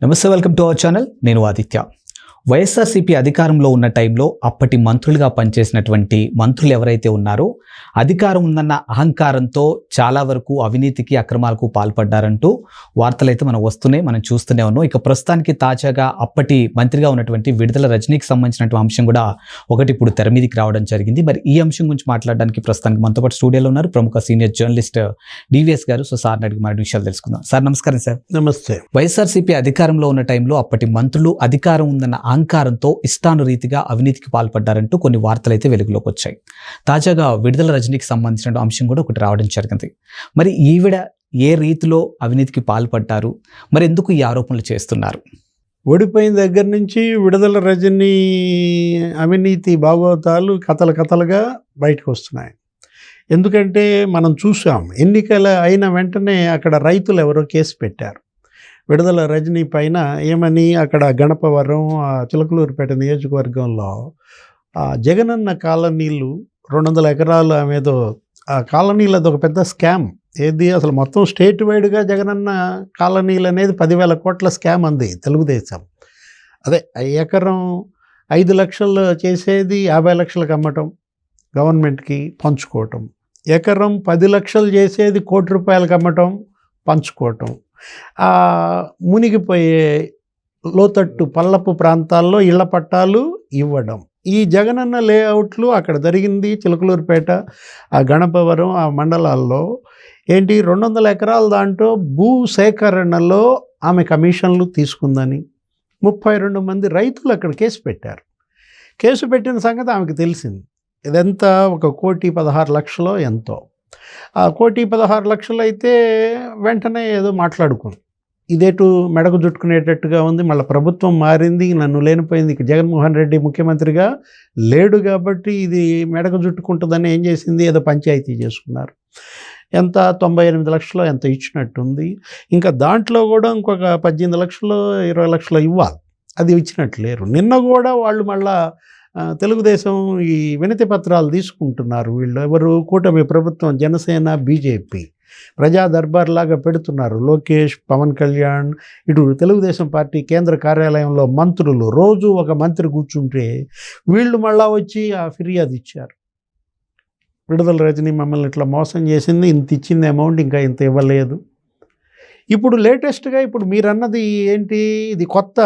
నమస్తే, welcome to our channel. నేను ఆదిత్య. వైఎస్ఆర్సీపీ అధికారంలో ఉన్న టైంలో అప్పటి మంత్రులుగా పనిచేసినటువంటి మంత్రులు ఎవరైతే ఉన్నారో అధికారం ఉందన్న అహంకారంతో చాలా వరకు అవినీతికి అక్రమాలకు పాల్పడ్డారంటూ వార్తలైతే మనం చూస్తూనే ఉన్నాం. ఇక ప్రస్తుతానికి తాజాగా అప్పటి మంత్రిగా ఉన్నటువంటి విడుదల రజనీకి సంబంధించినటువంటి అంశం కూడా ఒకటి ఇప్పుడు తెర మీదకి రావడం జరిగింది. మరి ఈ అంశం గురించి మాట్లాడడానికి ప్రస్తుతానికి మనతో పాటు స్టూడియోలో ఉన్నారు ప్రముఖ సీనియర్ జర్నలిస్ట్ డివిఎస్ గారు. సో సార్ని అడిగి మరి విషయాలు తెలుసుకుందాం. సార్ నమస్కారం. సార్ నమస్తే. వైఎస్ఆర్సీపీ అధికారంలో ఉన్న టైంలో అప్పటి మంత్రులు అధికారం ఉందన్న అహంకారంతో ఇష్టానురీతిగా అవినీతికి పాల్పడ్డారంటూ కొన్ని వార్తలైతే వెలుగులోకి వచ్చాయి. తాజాగా విడుదల రజనీకి సంబంధించిన అంశం కూడా ఒకటి రావడం జరిగింది. మరి ఈవిడ ఏ రీతిలో అవినీతికి పాల్పడ్డారు, మరి ఎందుకు ఈ ఆరోపణలు చేస్తున్నారు? ఓడిపోయిన దగ్గర నుంచి విడుదల రజనీ అవినీతి భాగవతాలు కథలుగా బయటకు వస్తున్నాయి. ఎందుకంటే మనం చూసాం, ఎన్నికల అయిన వెంటనే అక్కడ రైతులు ఎవరో కేసు పెట్టారు విడుదల రజనీ పైన. ఏమని, అక్కడ గణపవరం చిలకలూరుపేట నియోజకవర్గంలో జగనన్న కాలనీలు 200 ఎకరాలు ఆమెదో ఆ కాలనీలు, అదొక పెద్ద స్కామ్. ఏది అసలు మొత్తం స్టేట్ వైడ్గా జగనన్న కాలనీలు అనేది 10,000 కోట్ల స్కామ్ అంది తెలుగుదేశం. అదే ఎకరం 5 లక్షలు చేసేది 50 లక్షలకు అమ్మటం, గవర్నమెంట్కి పంచుకోవటం. ఎకరం 10 లక్షలు చేసేది 1 కోటి రూపాయలకు అమ్మటం, పంచుకోవటం. మునిగిపోయే లోతట్టు పల్లపు ప్రాంతాల్లో ఇళ్ల పట్టాలు ఇవ్వడం. ఈ జగనన్న లేఅవుట్లు అక్కడ జరిగింది. చిలకలూరుపేట, ఆ గణపవరం, ఆ మండలాల్లో ఏంటి 200 ఎకరాల దాంట్లో భూ సేకరణలో ఆమె కమిషన్లు తీసుకుందని 32 మంది రైతులు అక్కడ కేసు పెట్టారు. కేసు పెట్టిన సంగతి ఆమెకు తెలిసింది. ఇదంతా 1,16,00,000 ఎంతో. 1,16,00,000 అయితే వెంటనే ఏదో మాట్లాడుకుంది. ఇదేటు మెడకు జుట్టుకునేటట్టుగా ఉంది. మళ్ళీ ప్రభుత్వం మారింది, నన్ను లేనిపోయింది. ఇక జగన్మోహన్ రెడ్డి ముఖ్యమంత్రిగా లేడు కాబట్టి ఇది మెడకు జుట్టుకుంటుందని ఏం చేసింది, ఏదో పంచాయతీ చేసుకున్నారు. ఎంత 98 లక్షలు ఎంత ఇచ్చినట్టుంది. ఇంకా దాంట్లో కూడా ఇంకొక 18 లక్షలు 20 లక్షలు ఇవ్వాలి, అది ఇచ్చినట్లు లేరు. నిన్న కూడా వాళ్ళు మళ్ళా తెలుగుదేశం ఈ వినతి పత్రాలు తీసుకుంటున్నారు. వీళ్ళు ఎవరు, కూటమి ప్రభుత్వం, జనసేన, బీజేపీ ప్రజా దర్బార్ లాగా పెడుతున్నారు. లోకేష్, పవన్ కళ్యాణ్, ఇటు తెలుగుదేశం పార్టీ కేంద్ర కార్యాలయంలో మంత్రులు, రోజు ఒక మంత్రి కూర్చుంటే వీళ్ళు మళ్ళా వచ్చి ఆ ఫిర్యాదు ఇచ్చారు. విడుదల రజనీ మమ్మల్ని ఇట్లా మోసం చేసింది, ఇంత ఇచ్చింది అమౌంట్, ఇంకా ఇంత ఇవ్వలేదు. ఇప్పుడు లేటెస్ట్గా ఇప్పుడు మీరన్నది ఏంటి, ఇది కొత్త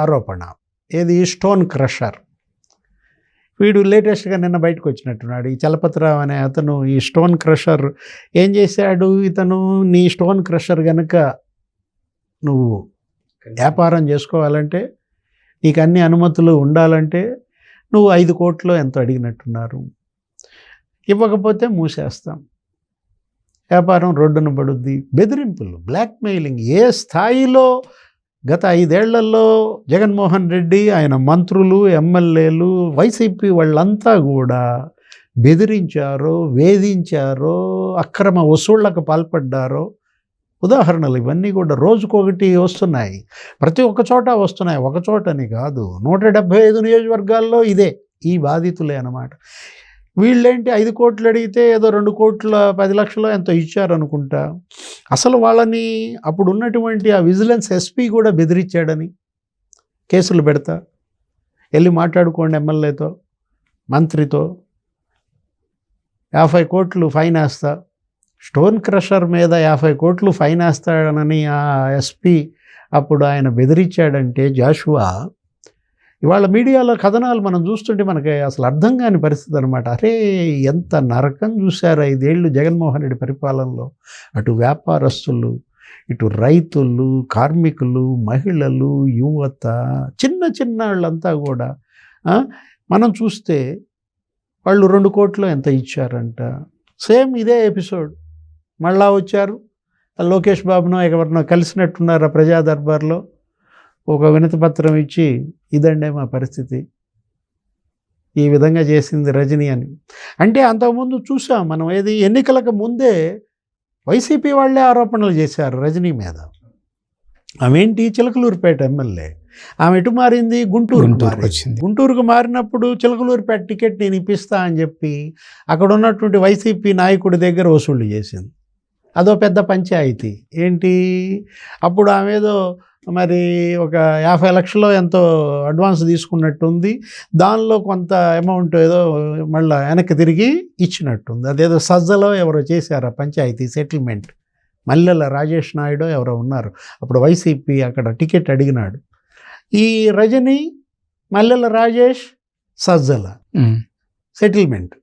ఆరోపణ. ఏది, స్టోన్ క్రషర్. వీడు లేటెస్ట్గా నిన్న బయటకు వచ్చినట్టున్నాడు. ఈ చలపతిరావు అనే అతను ఈ స్టోన్ క్రషర్ ఏం చేశాడు, ఇతను నీ స్టోన్ క్రషర్ కనుక నువ్వు వ్యాపారం చేసుకోవాలంటే, నీకు అన్ని అనుమతులు ఉండాలంటే నువ్వు 5 కోట్లు ఎంతో అడిగినట్టున్నారు, ఇవ్వకపోతే మూసేస్తాం, వ్యాపారం రోడ్డున పడుద్ది. బెదిరింపులు, బ్లాక్మెయిలింగ్ ఏ స్థాయిలో గత 5 ఏళ్లలో జగన్మోహన్ రెడ్డి, ఆయన మంత్రులు, ఎమ్మెల్యేలు, వైసీపీ వాళ్ళంతా కూడా బెదిరించారో, వేధించారో, అక్రమ వసూళ్లకు పాల్పడ్డారో ఉదాహరణలు ఇవన్నీ కూడా రోజుకొకటి వస్తున్నాయి. ప్రతి ఒక్క చోట వస్తున్నాయి, ఒక చోటని కాదు. 175 నియోజకవర్గాల్లో ఇదే, ఈ బాధితులే అన్నమాట. వీళ్ళేంటి 5 కోట్లు అడిగితే ఏదో 2 కోట్ల 10 లక్షలు ఎంతో ఇచ్చారనుకుంటా. అసలు వాళ్ళని అప్పుడు ఉన్నటువంటి ఆ విజిలెన్స్ ఎస్పీ కూడా బెదిరించాడని కేసులు పెడతా, వెళ్ళి మాట్లాడుకోండి ఎమ్మెల్యేతో, మంత్రితో, 50 కోట్లు ఫైన్ వేస్తా, స్టోన్ క్రషర్ మీద 50 కోట్లు ఫైన్ వేస్తాడనని ఆ ఎస్పీ అప్పుడు ఆయన బెదిరించాడంటే జాషువా, ఇవాళ మీడియాలో కథనాలు మనం చూస్తుంటే మనకి అసలు అర్థం కాని పరిస్థితి అనమాట. అరే ఎంత నరకం చూశారు 5 ఏళ్ళు జగన్మోహన్ రెడ్డి పరిపాలనలో. అటు వ్యాపారస్తులు, ఇటు రైతులు, కార్మికులు, మహిళలు, యువత, చిన్న వాళ్ళంతా కూడా మనం చూస్తే వాళ్ళు 2 కోట్లు ఎంత ఇచ్చారంట. సేమ్ ఇదే ఎపిసోడ్ మళ్ళా వచ్చారు. లోకేష్ బాబునో ఎవరినో కలిసినట్టున్నారు ఆ ప్రజా దర్బార్లో, ఒక వినతి పత్రం ఇచ్చి, ఇదండే మా పరిస్థితి, ఈ విధంగా చేసింది రజనీ అని. అంటే అంతకుముందు చూసాం మనం, ఏది ఎన్నికలకు ముందే వైసీపీ వాళ్ళే ఆరోపణలు చేశారు రజనీ మీద. ఆమె చిలకలూరుపేట ఎమ్మెల్యే, ఆమె ఎటు మారింది, గుంటూరుకు మారినప్పుడు చిలకలూరుపేట టికెట్ నేను ఇప్పిస్తా అని చెప్పి అక్కడ ఉన్నటువంటి వైసీపీ నాయకుడి దగ్గర వసూళ్లు చేసింది. అదో పెద్ద పంచాయతీ. ఏంటి, అప్పుడు ఆమె ఏదో మరి ఒక 50 లక్షలు ఎంతో అడ్వాన్స్ తీసుకున్నట్టుంది. దానిలో కొంత అమౌంట్ ఏదో మళ్ళీ వెనక్కి తిరిగి ఇచ్చినట్టుంది. అదేదో సజ్జలో ఎవరో చేశారు ఆ పంచాయతీ సెటిల్మెంట్. మల్లెల రాజేష్ నాయుడు ఎవరో ఉన్నారు, అప్పుడు వైసీపీ అక్కడ టికెట్ అడిగినాడు. ఈ రజని, మల్లెల రాజేష్, సజ్జల సెటిల్మెంట్.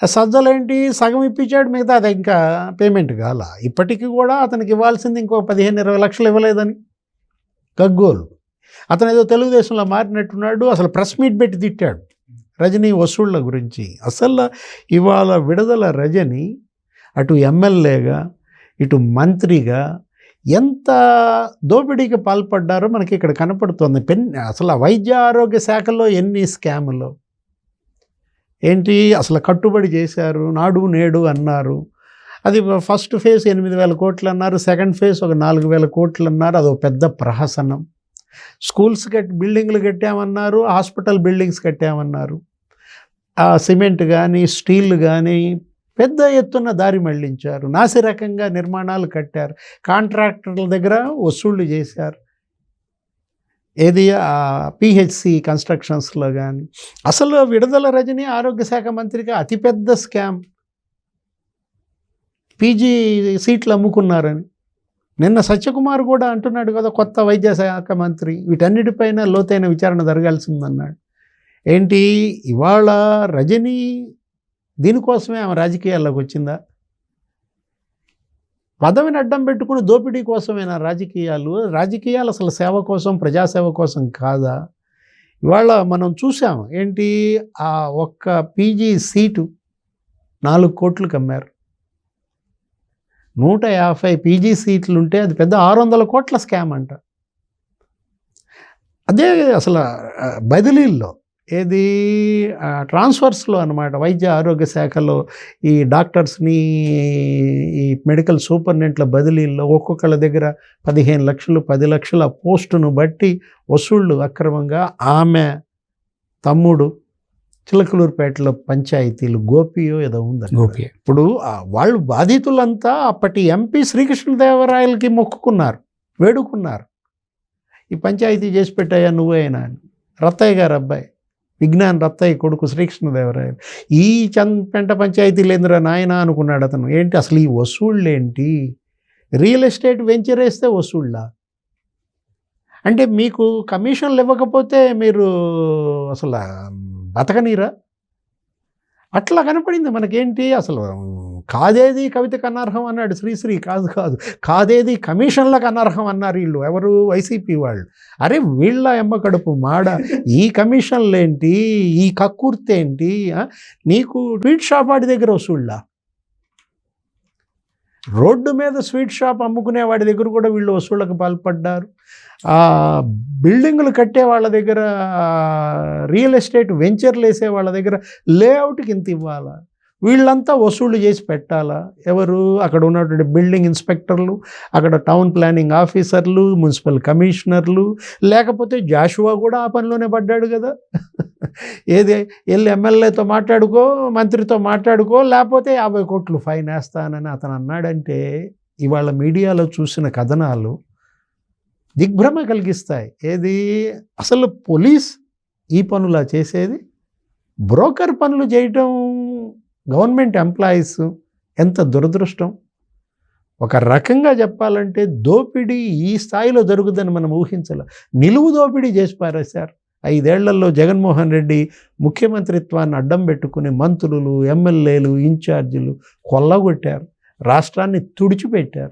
ఆ సజ్జలు ఏంటి, సగం ఇప్పించాడు, మిగతా అది ఇంకా పేమెంట్ కాల. ఇప్పటికీ కూడా అతనికి ఇవ్వాల్సింది ఇంకో 15-20 లక్షలు ఇవ్వలేదని గగ్గోలు. అతను ఏదో తెలుగుదేశంలో మారినట్టున్నాడు. అసలు ప్రెస్ మీట్ పెట్టి తిట్టాడు రజనీ వసూళ్ల గురించి. అసలు ఇవాళ విడుదల రజని అటు ఎమ్మెల్యేగా ఇటు మంత్రిగా ఎంత దోపిడీకి పాల్పడ్డారో మనకి ఇక్కడ కనపడుతుంది. అసలు వైద్య ఆరోగ్య శాఖలో ఎన్ని స్కాములు ఏంటి, అసలు కట్టుబడి చేశారు. నాడు నేడు అన్నారు, అది ఫస్ట్ ఫేజ్ 8,000 కోట్లు అన్నారు, సెకండ్ ఫేజ్ ఒక 4,000 కోట్లు అన్నారు. అదొక పెద్ద ప్రహసనం. స్కూల్స్ బిల్డింగ్లు కట్టామన్నారు, హాస్పిటల్ బిల్డింగ్స్ కట్టామన్నారు. ఆ సిమెంట్ కానీ స్టీల్ కానీ పెద్ద ఎత్తున దారి మళ్లించారు. నాసిరకంగా నిర్మాణాలు కట్టారు. కాంట్రాక్టర్ల దగ్గర వసూళ్లు చేశారు. ఏది పిహెచ్సి కన్స్ట్రక్షన్స్లో కానీ. అసలు విడుదల రజని ఆరోగ్య శాఖ మంత్రిగా అతిపెద్ద స్కామ్. పీజీ సీట్లు అమ్ముకున్నారని నిన్న సత్యకుమార్ కూడా అంటున్నాడు కదా, కొత్త వైద్య శాఖ మంత్రి. వీటన్నిటిపైన లోతైన విచారణ జరగాల్సిందన్నాడు. ఏంటి ఇవాళ రజని దీనికోసమే ఆమె రాజకీయాల్లోకి వచ్చిందా? పదవిని అడ్డం పెట్టుకుని దోపిడీ కోసమేనా రాజకీయాలు? రాజకీయాలు అసలు సేవ కోసం, ప్రజాసేవ కోసం కాదా? ఇవాళ మనం చూసాం ఏంటి, ఆ ఒక్క పీజీ సీటు 4 కోట్లకు అమ్మారు. 150 పీజీ సీట్లు ఉంటే అది పెద్ద 600 కోట్ల స్కామ్ అంట. అదే అసలు బదిలీల్లో ఏది ట్రాన్స్ఫర్స్లో అన్నమాట. వైద్య ఆరోగ్య శాఖలో ఈ డాక్టర్స్ని, ఈ మెడికల్ సూపరింటెండెంట్ల బదిలీల్లో ఒక్కొక్కళ్ళ దగ్గర 15 లక్షలు 10 లక్షల పోస్టును బట్టి వసూళ్ళు అక్రమంగా. ఆమె తమ్ముడు చిలకలూరుపేటలో పంచాయతీలు గోపియో ఏదో ఉందండి. ఇప్పుడు వాళ్ళు బాధితులంతా అప్పటి ఎంపీ శ్రీకృష్ణదేవరాయలకి మొక్కుకున్నారు, వేడుకున్నారు, ఈ పంచాయతీ చేసి పెట్టాయా నువ్వేనా అని. రత్తయ్య గారు అబ్బాయి, విజ్ఞాన్ రత్తయ్య కొడుకు శ్రీకృష్ణదేవరాయలు. ఈ పెంట పంచాయతీలు ఏందిరా నాయన అనుకున్నాడు అతను. ఏంటి అసలు ఈ వసూళ్ళు ఏంటి? రియల్ ఎస్టేట్ వెంచర్ వేస్తే వసూళ్ళా? అంటే మీకు కమిషన్లు ఇవ్వకపోతే మీరు అసలు బతకనీరా? అట్లా కనపడింది మనకేంటి. అసలు కాదేది కవితకు అనర్హం అన్నాడు శ్రీశ్రీ. కాదు కాదేది కమిషన్లకు అనర్హం అన్నారు వీళ్ళు. ఎవరు? వైసీపీ వాళ్ళు. అరే వీళ్ళ ఎమ్మ కడుపు మాడ, ఈ కమిషన్లు ఏంటి, ఈ కక్కుర్తి ఏంటి? నీకు స్వీట్ షాప్ వాడి దగ్గర వసూళ్ళా? రోడ్డు మీద స్వీట్ షాప్ అమ్ముకునే వాడి దగ్గర కూడా వీళ్ళు వసూళ్ళకు పాల్పడ్డారు. బిల్డింగులు కట్టే వాళ్ళ దగ్గర, రియల్ ఎస్టేట్ వెంచర్లు వేసే వాళ్ళ దగ్గర లేఅవుట్కి ఇంత ఇవ్వాలా? వీళ్ళంతా వసూళ్ళు చేసి పెట్టాలా? ఎవరు? అక్కడ ఉన్నటువంటి బిల్డింగ్ ఇన్స్పెక్టర్లు, అక్కడ టౌన్ ప్లానింగ్ ఆఫీసర్లు, మున్సిపల్ కమిషనర్లు. లేకపోతే జాషువా కూడా ఆ పనిలోనే పడ్డాడు కదా. ఏది వెళ్ళి ఎమ్మెల్యేతో మాట్లాడుకో, మంత్రితో మాట్లాడుకో, లేకపోతే 50 కోట్లు ఫైన్ వేస్తానని అతను అన్నాడంటే ఇవాళ మీడియాలో చూసిన కథనాలు దిగ్భ్రమ కలిగిస్తాయి. ఏది అసలు పోలీస్ ఈ పనులా చేసేది? బ్రోకర్ పనులు చేయటం గవర్నమెంట్ ఎంప్లాయీస్ ఎంత దురదృష్టం. ఒక రకంగా చెప్పాలంటే దోపిడీ ఈ స్థాయిలో జరుగుతుందని మనం ఊహించాల. నిలువు దోపిడీ చేసి పారేశారు. 5 ఏళ్లలో జగన్మోహన్ రెడ్డి ముఖ్యమంత్రిత్వాన్ని అడ్డం పెట్టుకుని మంత్రులు, ఎమ్మెల్యేలు, ఇన్ఛార్జీలు కొల్లగొట్టారు, రాష్ట్రాన్ని తుడిచిపెట్టారు.